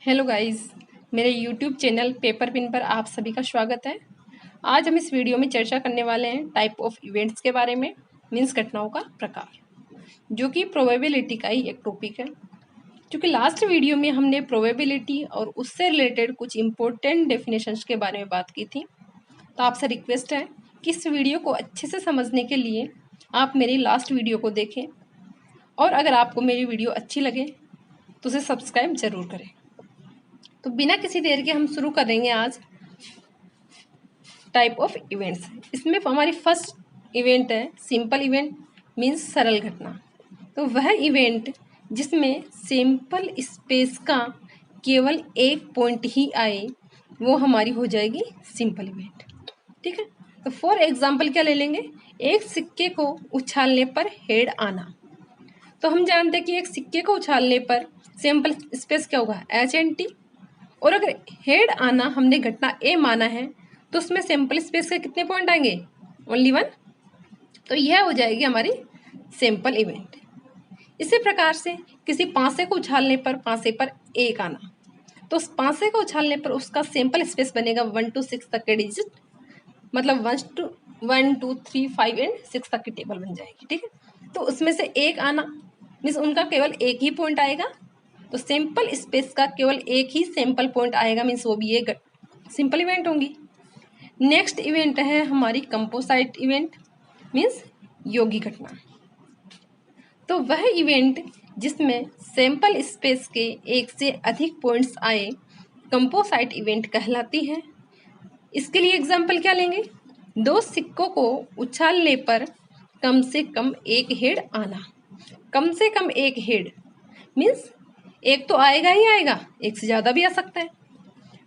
Hello guys, मेरे YouTube channel paper pin पर आप सभी का स्वागत है। आज हम इस वीडियो में चर्चा करने वाले हैं टाइप ऑफ इवेंट्स के बारे में, मीन्स घटनाओं का प्रकार, जो कि प्रोबेबिलिटी का ही एक टॉपिक है। क्योंकि लास्ट वीडियो में हमने प्रोबेबिलिटी और उससे रिलेटेड कुछ इंपॉर्टेंट डेफिनेशंस के बारे में बात की थी, तो आपसे रिक्वेस्ट है कि इस वीडियो को अच्छे से समझने के लिए आप मेरी लास्ट वीडियो को देखें, और अगर आपको मेरी वीडियो अच्छी लगे तो उसे सब्सक्राइब जरूर करें। तो बिना किसी देर के हम शुरू करेंगे आज टाइप ऑफ इवेंट्स। इसमें हमारी फर्स्ट इवेंट है सिंपल इवेंट, मीन्स सरल घटना। तो वह इवेंट जिसमें सैंपल स्पेस का केवल एक पॉइंट ही आए वो हमारी हो जाएगी सिंपल इवेंट। ठीक है, तो फॉर एग्जाम्पल क्या ले लेंगे, एक सिक्के को उछालने पर हेड आना। तो हम जानते हैं कि एक सिक्के को उछालने पर सैंपल स्पेस क्या होगा, HNT। और अगर हेड आना हमने घटना ए माना है तो उसमें सैंपल स्पेस के कितने पॉइंट आएंगे, ओनली वन। तो यह हो जाएगी हमारी सैंपल इवेंट। इसी प्रकार से किसी पासे को उछालने पर पासे पर एक आना, तो उस पासे को उछालने पर उसका सैंपल स्पेस बनेगा 1 to 6 तक के डिजिट, मतलब 1 2 3 5 एंड 6 तक की टेबल बन जाएगी। ठीक है, तो उसमें से एक आना मीन्स उनका केवल एक ही पॉइंट आएगा, तो सैंपल स्पेस का केवल एक ही सैंपल पॉइंट आएगा, मीन्स वो भी एक सिंपल इवेंट होंगी। नेक्स्ट इवेंट है हमारी कंपोजिट इवेंट, मीन्स योगी घटना। तो वह इवेंट जिसमें सैंपल स्पेस के एक से अधिक पॉइंट्स आए कंपोजिट इवेंट कहलाती है। इसके लिए एग्जाम्पल क्या लेंगे, दो सिक्कों को उछालने पर कम से कम एक हेड आना। कम से कम एक हेड मीन्स एक तो आएगा ही आएगा, एक से ज़्यादा भी आ सकता है।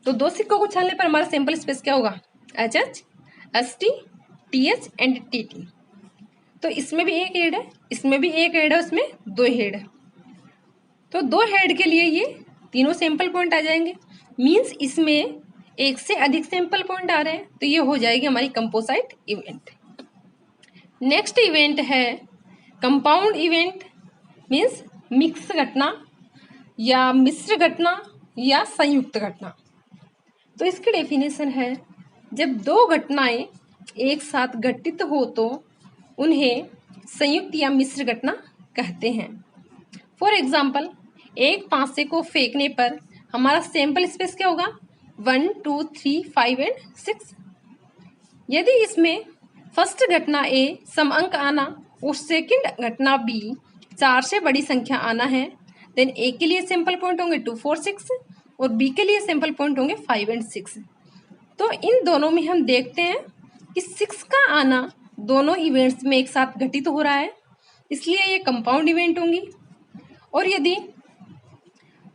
तो दो सिक्कों को उछालने पर हमारा सैंपल स्पेस क्या होगा, HH, ST, TH and TT। तो इसमें भी एक हेड है, इसमें भी एक हेड है, उसमें दो हेड है। तो दो हेड के लिए ये तीनों सैंपल पॉइंट आ जाएंगे, मीन्स इसमें एक से अधिक सैंपल पॉइंट आ रहे हैं, तो ये हो जाएगी हमारी कंपोजिट इवेंट। नेक्स्ट इवेंट है कंपाउंड इवेंट, मीन्स मिक्स घटना या मिश्र घटना या संयुक्त घटना। तो इसकी डेफिनेशन है, जब दो घटनाएं एक साथ घटित हो तो उन्हें संयुक्त या मिश्र घटना कहते हैं। फॉर एग्जाम्पल, एक पासे को फेंकने पर हमारा सैंपल स्पेस क्या होगा, 1 2 3 5 एंड 6। यदि इसमें फर्स्ट घटना ए सम अंक आना और सेकंड घटना बी 4 से बड़ी संख्या आना है, देन ए के लिए सैंपल पॉइंट होंगे 2 4 6 और बी के लिए सैंपल पॉइंट होंगे 5 एंड 6। तो इन दोनों में हम देखते हैं कि 6 का आना दोनों इवेंट्स में एक साथ घटित हो रहा है, इसलिए ये कंपाउंड इवेंट होंगी। और यदि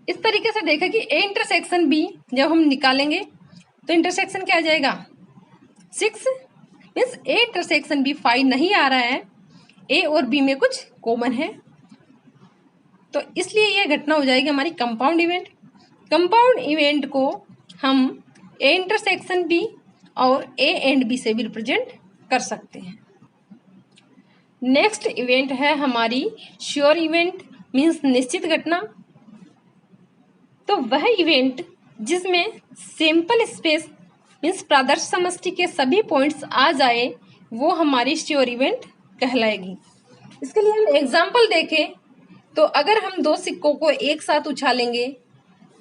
इस तरीके से देखें कि ए इंटरसेक्शन बी जब हम निकालेंगे तो इंटरसेक्शन क्या आ जाएगा, 6, मीन्स ए इंटरसेक्शन बी 5 नहीं आ रहा है, ए और बी में कुछ कॉमन है, तो इसलिए ये घटना हो जाएगी हमारी कंपाउंड इवेंट। कंपाउंड इवेंट को हम ए इंटरसेक्शन बी और ए एंड बी से भी रिप्रेजेंट कर सकते हैं। नेक्स्ट इवेंट है हमारी श्योर इवेंट, मीन्स निश्चित घटना। तो वह इवेंट जिसमें सैंपल स्पेस मीन्स प्रादर्श समष्टि के सभी पॉइंट्स आ जाए वो हमारी श्योर इवेंट कहलाएगी। इसके लिए हम एग्जाम्पल देखें तो अगर हम दो सिक्कों को एक साथ उछालेंगे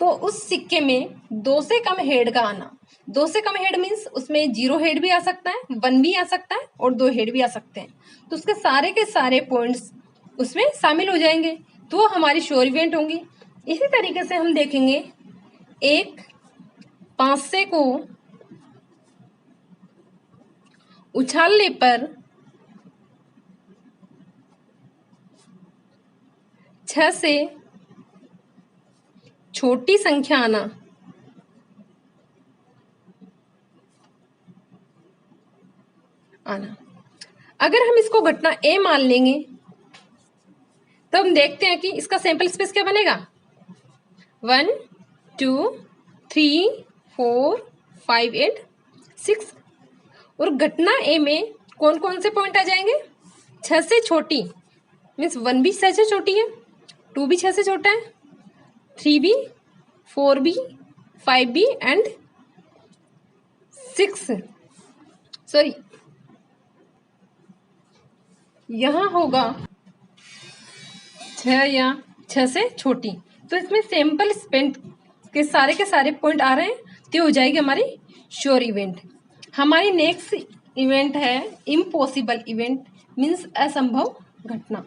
तो उस सिक्के में 2 से कम हेड का आना, 2 से कम हेड मीन्स उसमें 0 हेड भी आ सकता है, 1 भी आ सकता है और 2 हेड भी आ सकते हैं, तो उसके सारे के सारे पॉइंट्स उसमें शामिल हो जाएंगे, तो हमारी श्योर इवेंट होंगी। इसी तरीके से हम देखेंगे, एक पासे को उछालने पर 6 से छोटी संख्या आना, अगर हम इसको घटना ए मान लेंगे तो हम देखते हैं कि इसका सैंपल स्पेस क्या बनेगा, 1 2 3 4 5 एंड 6। और घटना ए में कौन कौन से पॉइंट आ जाएंगे, 6 से छोटी मीन्स 1 भी 6 से छोटी है, 2 भी 6 से छोटा है, 3 भी 4B 5B एंड 6, सॉरी यहाँ होगा 6 या 6 से छोटी। तो इसमें सैंपल स्पेस के सारे पॉइंट आ रहे हैं, तो हो जाएगी हमारी श्योर इवेंट। हमारी नेक्स्ट इवेंट है इम्पॉसिबल इवेंट, मीन्स असंभव घटना।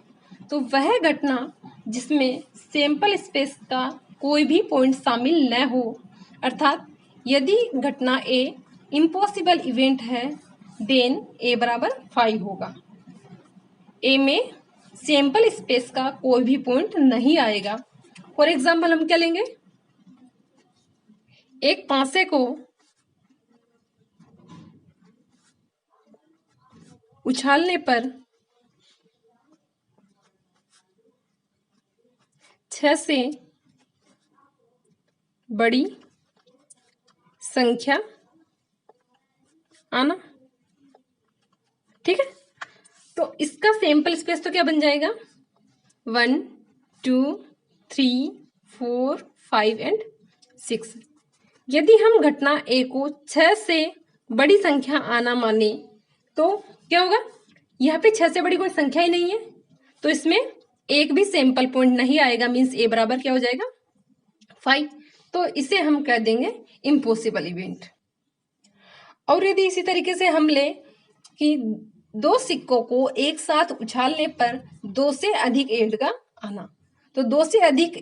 तो वह घटना जिसमें सैंपल स्पेस का कोई भी पॉइंट शामिल न हो, अर्थात यदि घटना ए इम्पॉसिबल इवेंट है देन ए बराबर 5 होगा। ए में सैंपल स्पेस का कोई भी पॉइंट नहीं आएगा। फॉर एग्जाम्पल हम क्या लेंगे, एक पासे को उछालने पर 6 से बड़ी संख्या आना, ठीक है। तो इसका सैंपल स्पेस तो क्या बन जाएगा, 1 2 3 4 5 एंड 6। यदि हम घटना ए को 6 से बड़ी संख्या आना माने तो क्या होगा, यहाँ पे 6 से बड़ी कोई संख्या ही नहीं है, तो इसमें एक भी सैंपल पॉइंट नहीं आएगा, मीन्स ए बराबर क्या हो जाएगा 5। तो इसे हम कह देंगे इम्पॉसिबल इवेंट। और यदि इसी तरीके से हम ले कि 2 सिक्कों को एक साथ उछालने पर 2 से अधिक हेड का आना, तो 2 से अधिक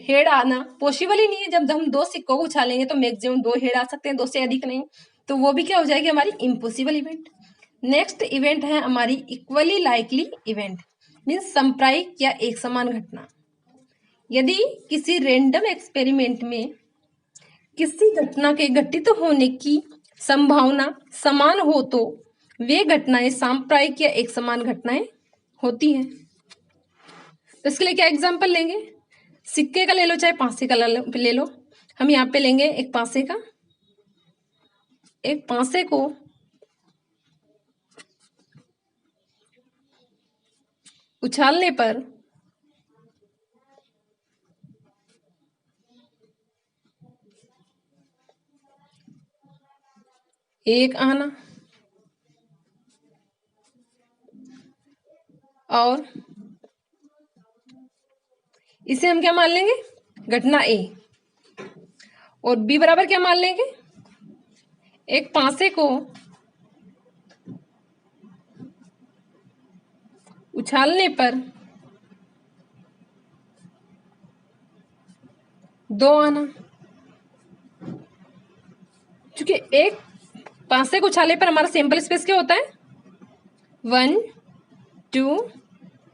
हेड आना पॉसिबल ही नहीं है। जब हम 2 सिक्कों को उछालेंगे तो मैक्सिमम 2 हेड आ सकते हैं, 2 से अधिक नहीं, तो वो भी क्या हो जाएगी हमारी इम्पॉसिबल इवेंट। नेक्स्ट इवेंट है हमारी इक्वली लाइकली इवेंट, मीन्स समप्रायिक या एक समान घटना। यदि किसी रैंडम एक्सपेरिमेंट में किसी घटना के घटित होने की संभावना समान हो तो वे घटनाएं सांप्रायिक या एक समान घटनाएं होती हैं। तो इसके लिए क्या एग्जांपल लेंगे, सिक्के का ले लो चाहे पासे का ले लो। हम यहाँ पे लेंगे एक पासे का, एक पासे को उछालने पर एक आना और इसे हम क्या मान लेंगे, घटना ए, और बी बराबर क्या मान लेंगे, एक पासे को उछालने पर 2 आना। क्योंकि एक पासे को उछालने पर हमारा सैंपल स्पेस क्या होता है, 1 2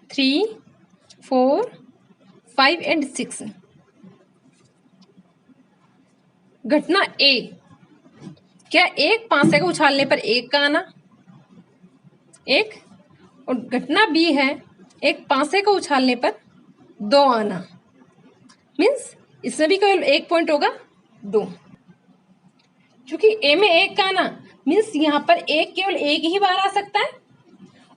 3 4 5 एंड 6। घटना ए, क्या एक पासे को उछालने पर एक का आना एक, और घटना बी है एक पासे को उछालने पर 2 आना, मीन्स इसमें भी केवल एक पॉइंट होगा 2। क्योंकि ए में एक का आना मीन्स यहाँ पर एक केवल एक ही बार आ सकता है,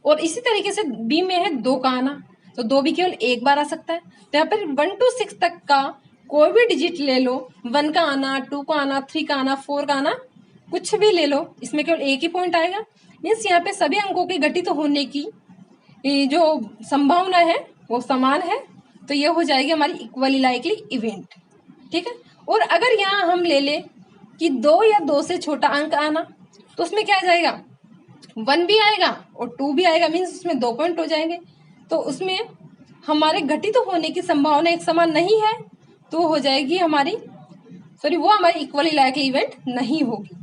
और इसी तरीके से बी में है 2 का आना, तो 2 भी केवल एक बार आ सकता है। तो यहाँ पर 1 to 6 तक का कोई भी डिजिट ले लो, 1 का आना, 2 का आना, 3 का आना, 4 का आना, कुछ भी ले लो, इसमें केवल एक ही पॉइंट आएगा। मीन्स यहाँ पे सभी अंकों के घटित होने की जो संभावना है वो समान है, तो ये हो जाएगी हमारी इक्वली लाइकली इवेंट, ठीक है। और अगर यहाँ हम ले ले कि 2 या 2 से छोटा अंक आना, तो उसमें क्या आ जाएगा, 1 भी आएगा और 2 भी आएगा, मीन्स उसमें 2 पॉइंट हो जाएंगे। तो उसमें हमारे घटित होने की संभावना एक समान नहीं है, तो हो जाएगी हमारी वो हमारी इक्वली लाइकली इवेंट नहीं होगी।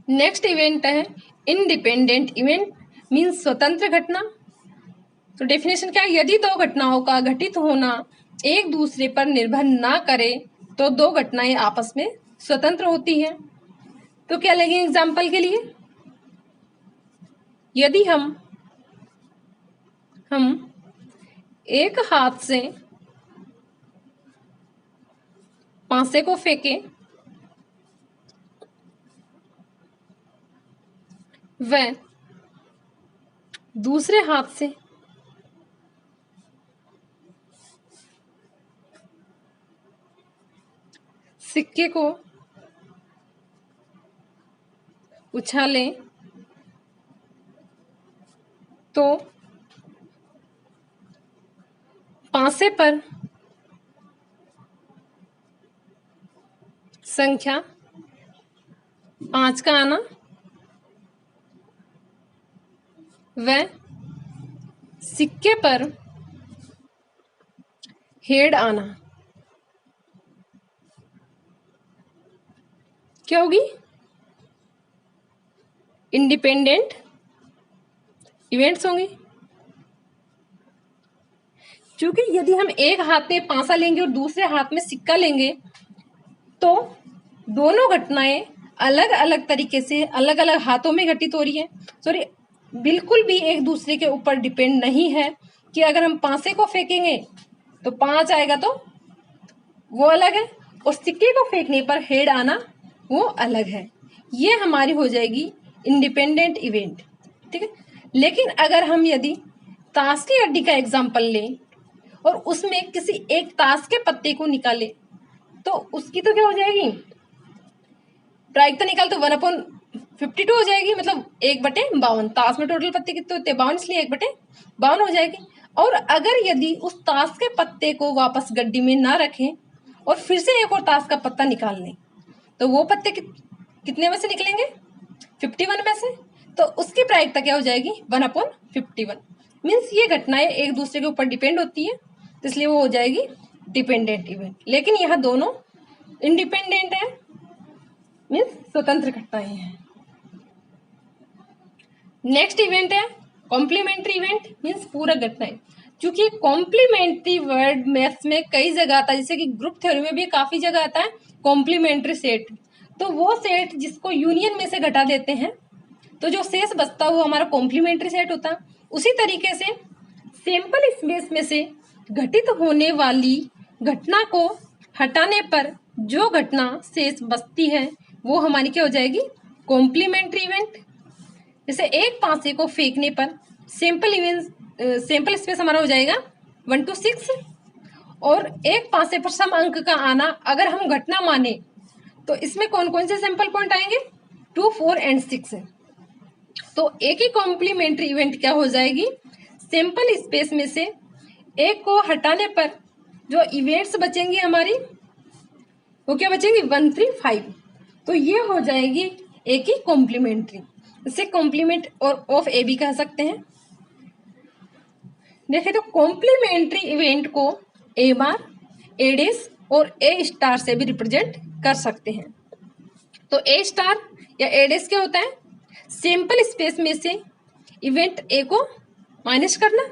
नेक्स्ट इवेंट है इंडिपेंडेंट इवेंट, मीन्स स्वतंत्र घटना। तो डेफिनेशन क्या है, यदि 2 घटनाओं का घटित होना एक दूसरे पर निर्भर ना करे तो 2 घटनाएं आपस में स्वतंत्र होती हैं। तो क्या लेंगे एग्जाम्पल के लिए, यदि हम एक हाथ से पासे को फेंके, वह दूसरे हाथ से सिक्के को उछालें तो पांसे पर संख्या 5 का आना व सिक्के पर हेड आना क्या होगी? इंडिपेंडेंट इवेंट्स होंगे। क्योंकि यदि हम एक हाथ में पांसा लेंगे और दूसरे हाथ में सिक्का लेंगे तो दोनों घटनाएं अलग अलग तरीके से अलग अलग हाथों में घटित हो रही है। सॉरी, बिल्कुल भी एक दूसरे के ऊपर डिपेंड नहीं है कि अगर हम पांसे को फेंकेंगे तो 5 आएगा तो वो अलग है और सिक्के को फेंकने पर हेड आना वो अलग है। ये हमारी हो जाएगी इंडिपेंडेंट इवेंट। ठीक है, लेकिन अगर हम यदि ताश की अड्डी का एग्जाम्पल लें और उसमें किसी एक ताश के पत्ते को निकाले तो उसकी तो क्या हो जाएगी? प्रायिकता निकाल तो 1/52 हो जाएगी, मतलब 1/52। ताश में टोटल पत्ते कितने होते हैं? 52, इसलिए 1/52 हो जाएगी। और अगर यदि उस ताश के पत्ते को वापस गड्डी में ना रखें और फिर से एक और ताश का पत्ता निकाल लें तो वो पत्ते कितने में से निकलेंगे? 51 में से। तो उसकी प्रायिकता क्या हो जाएगी? 1/51। मीन्स ये घटनाएं एक दूसरे के ऊपर डिपेंड होती है, तो इसलिए वो हो जाएगी डिपेंडेंट इवेंट। लेकिन यहाँ दोनों इंडिपेंडेंट है, मीन्स स्वतंत्र घटनाएं हैं। नेक्स्ट इवेंट है कॉम्प्लीमेंट्री इवेंट, मीन्स पूरक घटनाएं। क्योंकि कॉम्प्लीमेंट्री वर्ड मैथ्स में कई जगह आता है, जैसे कि ग्रुप थ्योरी में भी काफी जगह आता है कॉम्प्लीमेंट्री सेट। तो वो सेट जिसको यूनियन में से घटा देते हैं तो जो शेष बचता है वो हमारा कॉम्प्लीमेंट्री सेट होता है। उसी तरीके से सैंपल स्पेस में से घटित होने वाली घटना को हटाने पर जो घटना शेष बचती है वो हमारी क्या हो जाएगी? Complementary event. जैसे एक पांसे को फेंकने पर सैंपल स्पेस हमारा हो जाएगा 1 to 6 और एक पांसे पर सम अंक का आना अगर हम घटना माने तो इसमें कौन कौन से सैंपल पॉइंट आएंगे? 2, 4 एंड 6। तो एक ही कॉम्प्लीमेंट्री इवेंट क्या हो जाएगी? सैंपल स्पेस में से एक को हटाने पर जो इवेंट्स बचेंगी हमारी वो क्या बचेंगी? 1, 3, 5। तो ये हो जाएगी एक ही कॉम्प्लीमेंट्री। इसे कॉम्प्लीमेंट और ऑफ ए भी कह सकते हैं। देखें तो कॉम्प्लीमेंट्री इवेंट को ए बार, ए डैश और ए स्टार से भी रिप्रेजेंट कर सकते हैं। तो ए स्टार या ए डैश क्या होता है? सैंपल स्पेस में से इवेंट ए को माइनस करना,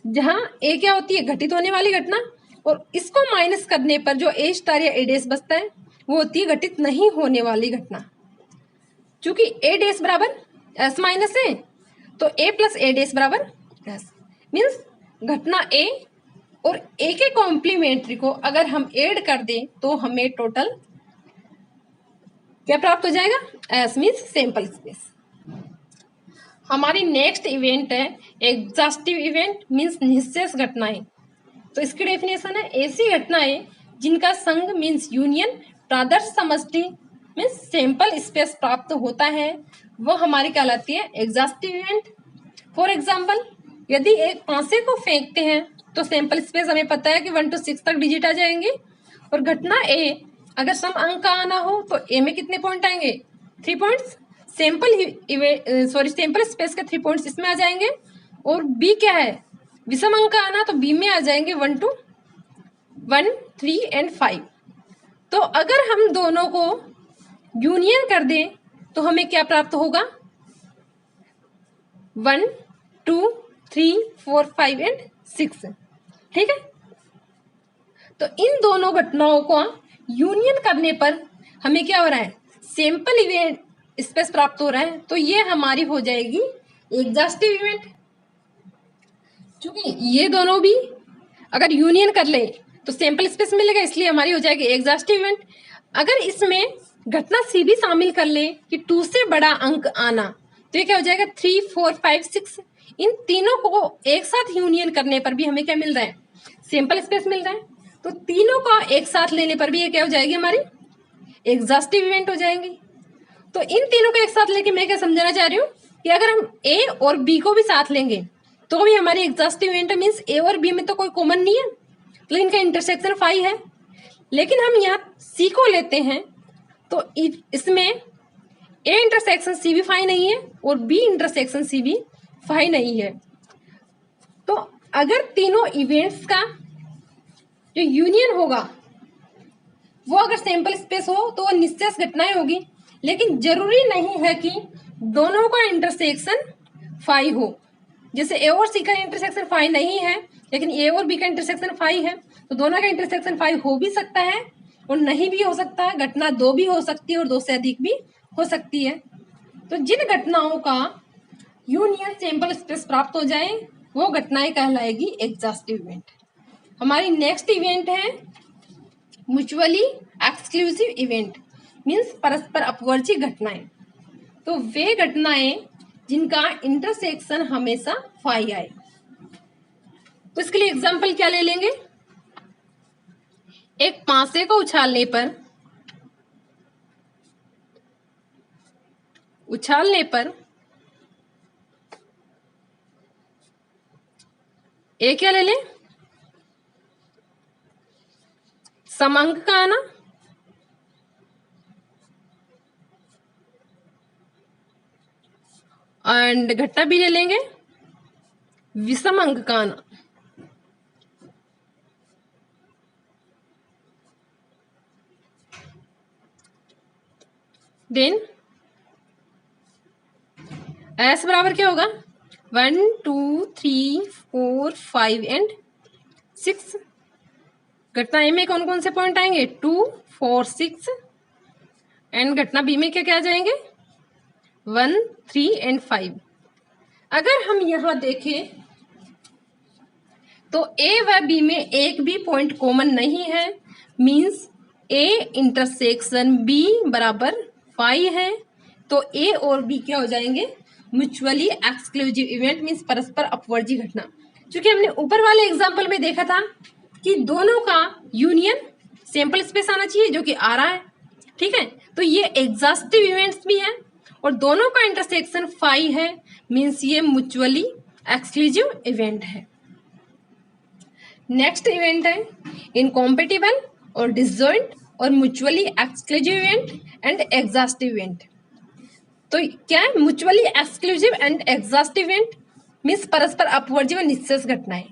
जहां ए क्या होती है? घटित होने वाली घटना, और इसको माइनस करने पर जो ए स्टार या ए डैश बचता है वो होती है घटित नहीं होने वाली घटना। चूंकि ए डैश बराबर एस माइनस है तो ए प्लस ए डैश बराबर एस। मीन्स घटना ए और ए के कॉम्प्लीमेंट्री को अगर हम ऐड कर दें तो हमें टोटल क्या प्राप्त हो जाएगा? S means sample space. हमारी नेक्स्ट इवेंट है एग्जॉस्टिव इवेंट, मीन्स निःशेष घटनाएं। तो इसकी डेफिनेशन है ऐसी घटनाएं जिनका संघ मीन्स यूनियन प्रादर्श समष्टि मीन्स सैंपल स्पेस प्राप्त होता है वो हमारी कहलाती है एग्जॉस्टिव इवेंट। फॉर एग्जाम्पल, यदि एक पांसे को फेंकते हैं तो सैंपल स्पेस हमें पता है कि 1 to 6 तक डिजिट आ जाएंगे और घटना ए अगर सम अंक का आना हो तो ए में कितने पॉइंट आएंगे? 3 पॉइंट्स। सैंपल स्पेस के 3 पॉइंट्स इसमें आ जाएंगे। और बी क्या है? विषम अंक का आना, तो बी में आ जाएंगे 1, 2, 1, 3 एंड 5। तो अगर हम दोनों को यूनियन कर दें तो हमें क्या प्राप्त होगा? 1, 2, 3, 4, 5 एंड 6। ठीक है, तो इन दोनों घटनाओं को यूनियन करने पर हमें क्या हो रहा है? सैंपल इवेंट स्पेस प्राप्त हो रहा है। तो ये हमारी हो जाएगी एग्जॉस्टिव इवेंट। क्योंकि ये दोनों भी अगर यूनियन कर ले तो सैंपल स्पेस मिलेगा, इसलिए हमारी हो जाएगी एग्जॉस्टिव इवेंट। अगर इसमें घटना सी भी शामिल कर ले कि 2 से बड़ा अंक आना तो ये क्या हो जाएगा? 3, 4, 5, 6। इन तीनों को एक साथ यूनियन करने पर भी हमें क्या मिल रहा है? सैंपल स्पेस मिल रहा है। तो तीनों का एक साथ लेने पर भी ये क्या हो जाएगी, हमारी एग्जॉस्टिव इवेंट हो जाएंगी। तो इन तीनों को एक साथ लेके मैं क्या समझाना चाह रही हूँ कि अगर हम ए और बी को भी साथ लेंगे तो भी हमारी एग्जॉस्टिव इवेंट मीन्स ए और बी में तो कोई कॉमन नहीं है, तो इनका इंटरसेक्शन 5 है। लेकिन हम यहाँ सी को लेते हैं तो इसमें ए इंटरसेक्शन सी भी 5 नहीं है और बी इंटरसेक्शन सी भी 5 नहीं है। तो अगर तीनों इवेंट्स का जो यूनियन होगा वो अगर सैंपल स्पेस हो तो वो निश्चय घटनाएं होगी, लेकिन जरूरी नहीं है कि दोनों का इंटरसेक्शन 5 हो। जैसे ए और सी का इंटरसेक्शन 5 नहीं है लेकिन ए और बी का इंटरसेक्शन 5 है, तो दोनों का इंटरसेक्शन 5 हो भी सकता है और नहीं भी हो सकता है। घटना 2 भी हो सकती है और 2 से अधिक भी हो सकती है। तो जिन घटनाओं का यूनियन सैंपल स्पेस प्राप्त हो जाए वो घटनाएं कहलाएगी एग्जॉस्टिव इवेंट। हमारी नेक्स्ट इवेंट है म्यूचुअली एक्सक्लूसिव इवेंट, मीन्स परस्पर अपवर्जी घटनाएं। तो वे घटनाएं जिनका इंटरसेक्शन हमेशा 5 आए। तो इसके लिए एग्जांपल क्या ले लेंगे, एक पासे को उछालने ए क्या ले लें, समांक का आना एंड घटना भी ले लेंगे विषम अंक का आना। देन एस बराबर क्या होगा 1 2 3 4 5 एंड 6। घटना ए में कौन कौन से पॉइंट आएंगे 2 4 6 एंड घटना बी में क्या क्या आ जाएंगे 1 3 एंड 5। अगर हम यहां देखें तो ए व बी में एक भी पॉइंट कॉमन नहीं है, मींस ए इंटरसेक्शन बी बराबर 5 है। तो ए और बी क्या हो जाएंगे म्यूचुअली एक्सक्लूसिव इवेंट, मींस परस्पर अपवर्जी घटना। क्योंकि हमने ऊपर वाले एग्जाम्पल में देखा था कि दोनों का यूनियन सैंपल स्पेस आना चाहिए जो कि आ रहा है, ठीक है। तो ये एग्जॉस्टिव इवेंट्स भी है और दोनों का इंटरसेक्शन 5 है, मींस ये म्यूचुअली एक्सक्लूसिव इवेंट है। नेक्स्ट इवेंट है इनकॉम्पेटिबल और डिसजॉइंट और mutually exclusive event and exhaustive event. तो क्या है mutually exclusive and exhaustive event means परस्पर अपवर्जी व निश्चय घटनाएं।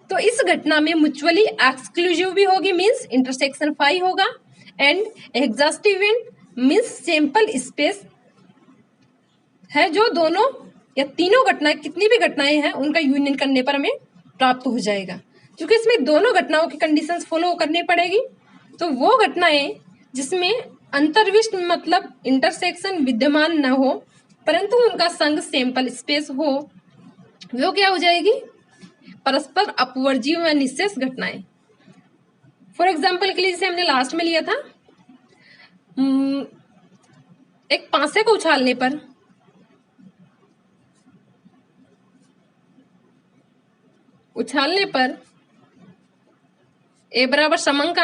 तो इस घटना में म्यूचुअली एक्सक्लूसिव भी होगी, मीन्स इंटरसेक्शन 5 होगा, and exhaustive event means sample space है जो दोनों या तीनों घटनाएं, कितनी भी घटनाएं हैं उनका यूनियन करने पर हमें प्राप्त हो जाएगा। क्योंकि इसमें दोनों घटनाओं की कंडीशंस फॉलो करनी पड़ेगी। तो वो घटनाएं जिसमें अंतर्विष्ट मतलब इंटरसेक्शन विद्यमान न हो परंतु उनका संग सैंपल स्पेस हो वो क्या हो जाएगी परस्पर अपवर्जी व निश्चय घटनाएं। फॉर एग्जाम्पल के लिए जैसे हमने लास्ट में लिया था एक पासे को उछालने पर ए बराबर समांक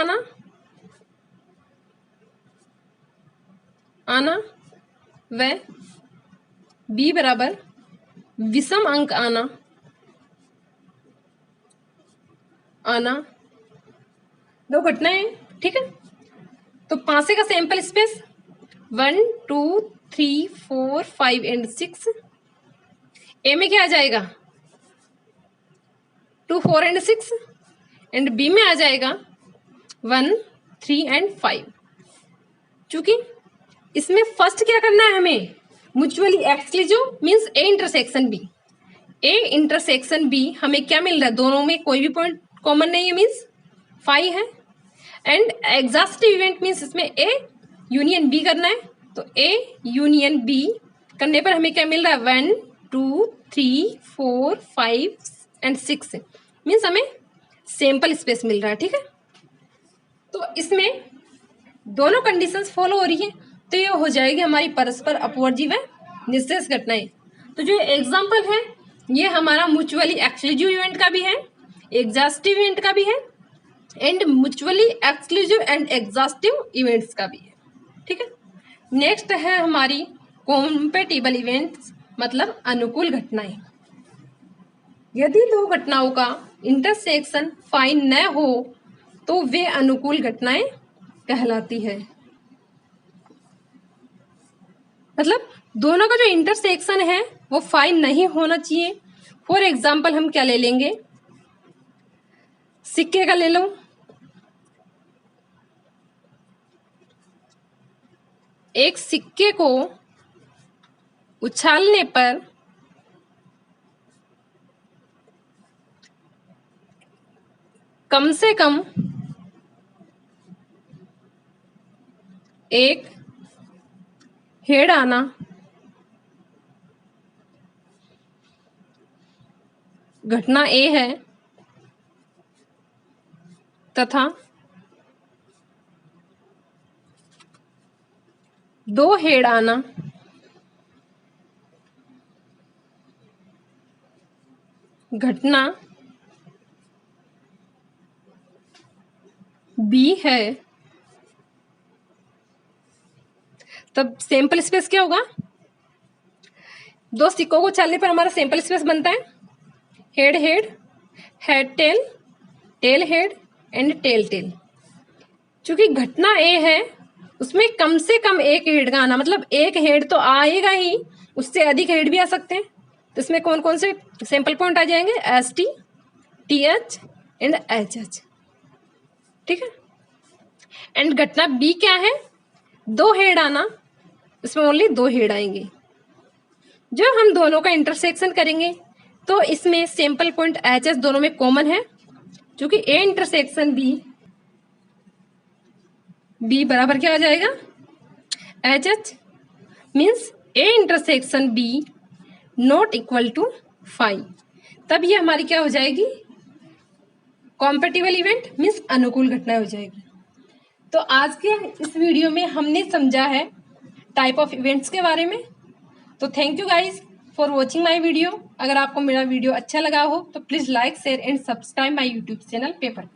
आना व बी बराबर विषम अंक आना दो घटनाएं, ठीक है। तो पासे का सैंपल स्पेस 1 2 3 4 5 एंड 6। ए में क्या आ जाएगा 2 4 एंड 6 एंड बी में आ जाएगा 1 3 एंड 5। चूंकि इसमें फर्स्ट क्या करना है हमें mutually exclusive means A intersection B. A intersection B हमें क्या मिल रहा है दोनों में कोई भी पॉइंट कॉमन नहीं है, मींस 5 है। एंड एग्जॉस्टिव इवेंट मींस इसमें ए यूनियन बी करना है। तो ए यूनियन बी करने पर हमें क्या मिल रहा है 1 2 3 4 5 एंड 6 मीन्स हमें सैंपल स्पेस मिल रहा है, ठीक है। तो इसमें दोनों कंडीशंस फॉलो हो रही है तो ये हो जाएगी हमारी परस्पर अपवर्जी व निश्चय घटनाएं। तो जो एग्जाम्पल है ये हमारा म्यूचुअली एक्सक्लूसिव इवेंट का भी है, एग्जॉस्टिव इवेंट का भी है and mutually exclusive and exhaustive events का भी है। ठीक है, नेक्स्ट है हमारी कॉम्पेटिबल इवेंट्स, मतलब अनुकूल घटनाएं। यदि दो घटनाओं का इंटरसेक्शन फाइन न हो तो वे अनुकूल घटनाएं कहलाती है। मतलब दोनों का जो इंटरसेक्शन है वो फाइन नहीं होना चाहिए। फॉर एग्जाम्पल हम क्या ले लेंगे, सिक्के का ले लो। एक सिक्के को उछालने पर कम से कम एक हेड आना घटना ए है तथा दो हेड आना घटना बी है, तब सैंपल स्पेस क्या होगा? दो सिक्कों को उछालने पर हमारा सैंपल स्पेस बनता है head head, head tail, tail head and tail tail. चूंकि घटना ए है उसमें कम से कम एक हेड का आना, मतलब एक हेड तो आएगा ही, उससे अधिक हेड भी आ सकते हैं। तो इसमें कौन कौन से सैंपल पॉइंट आ जाएंगे? S T, T H and H H. ठीक है, एंड घटना बी क्या है? दो हेड आना, इसमें ओनली दो हेड आएंगे। जो हम दोनों का इंटरसेक्शन करेंगे तो इसमें सैंपल पॉइंट एच एच दोनों में कॉमन है, क्योंकि ए इंटरसेक्शन बी बराबर क्या आ जाएगा? H H means A intersection B not equal to 5। तब ये हमारी क्या हो जाएगी? कॉम्पेटिबल इवेंट मीन्स अनुकूल घटना हो जाएगी। तो आज के इस वीडियो में हमने समझा है टाइप ऑफ इवेंट्स के बारे में। तो thank you guys for watching my video. अगर आपको मेरा वीडियो अच्छा लगा हो तो please like share and subscribe my YouTube channel paper.